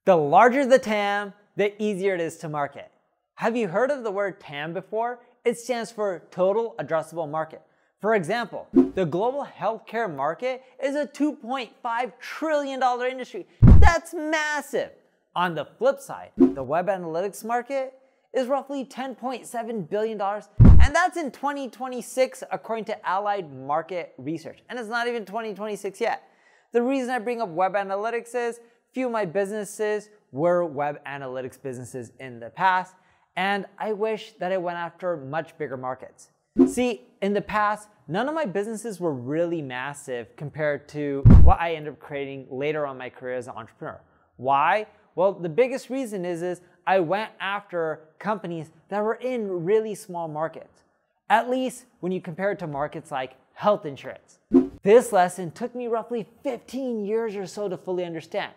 The larger the TAM, the easier it is to market. Have you heard of the word TAM before? It stands for total addressable market. For example, the global healthcare market is a $2.5 trillion industry. That's massive. On the flip side, the web analytics market is roughly $10.7 billion, and that's in 2026 according to Allied Market Research, and it's not even 2026 yet. The reason I bring up web analytics is few of my businesses were web analytics businesses in the past, and I wish that I went after much bigger markets. See, in the past, none of my businesses were really massive compared to what I ended up creating later on in my career as an entrepreneur. Why? Well, the biggest reason is I went after companies that were in really small markets, at least when you compare it to markets like health insurance. This lesson took me roughly 15 years or so to fully understand.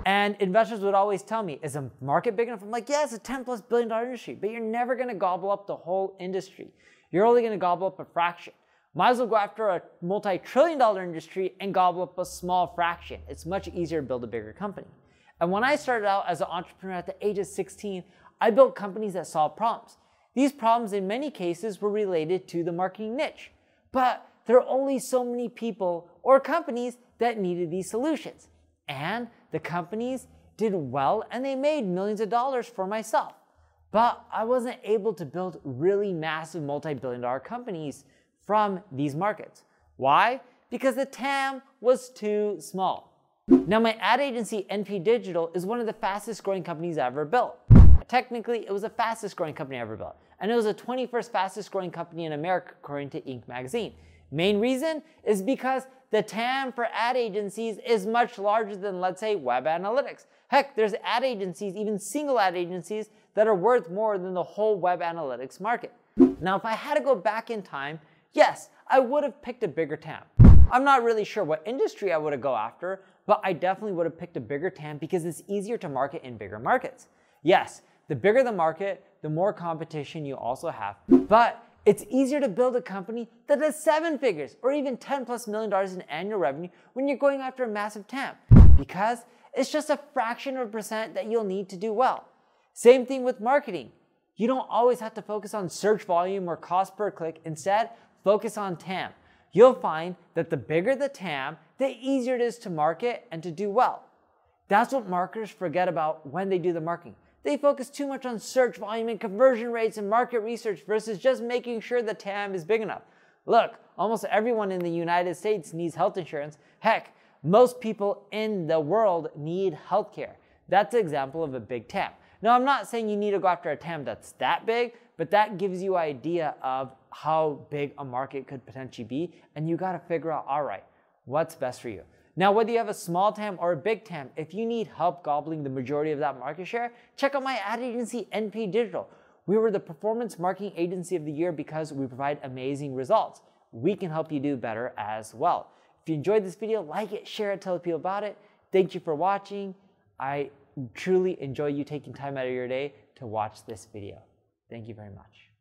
And investors would always tell me, is the market big enough? I'm like, yeah, it's a $10+ billion industry, but you're never gonna gobble up the whole industry. You're only gonna gobble up a fraction. Might as well go after a multi-trillion-dollar industry and gobble up a small fraction. It's much easier to build a bigger company. And when I started out as an entrepreneur at the age of 16, I built companies that solved problems. These problems in many cases were related to the marketing niche, but there are only so many people or companies that needed these solutions. And the companies did well and they made millions of dollars for myself. But I wasn't able to build really massive multi-billion-dollar companies from these markets. Why? Because the TAM was too small. Now my ad agency, NP Digital, is one of the fastest growing companies I ever built. Technically, it was the fastest growing company I ever built. And it was the 21st fastest growing company in America according to Inc. magazine. Main reason is because the TAM for ad agencies is much larger than, let's say, web analytics. Heck, there's ad agencies, even single ad agencies, that are worth more than the whole web analytics market. Now, if I had to go back in time, yes, I would have picked a bigger TAM. I'm not really sure what industry I would have go after, but I definitely would have picked a bigger TAM because it's easier to market in bigger markets. Yes, the bigger the market, the more competition you also have, but it's easier to build a company that does 7 figures or even $10+ million in annual revenue when you're going after a massive TAM, because it's just a fraction of a percent that you'll need to do well. Same thing with marketing. You don't always have to focus on search volume or cost per click. Instead, focus on TAM. You'll find that the bigger the TAM, the easier it is to market and to do well. That's what marketers forget about when they do the marketing. They focus too much on search volume and conversion rates and market research versus just making sure the TAM is big enough. Look, almost everyone in the United States needs health insurance. Heck, most people in the world need healthcare. That's an example of a big TAM. Now, I'm not saying you need to go after a TAM that's that big, but that gives you an idea of how big a market could potentially be, and you gotta figure out, all right, what's best for you. Now, whether you have a small TAM or a big TAM, if you need help gobbling the majority of that market share, check out my ad agency, NP Digital. We were the Performance Marketing Agency of the Year because we provide amazing results. We can help you do better as well. If you enjoyed this video, like it, share it, tell people about it. Thank you for watching. I truly enjoy you taking time out of your day to watch this video. Thank you very much.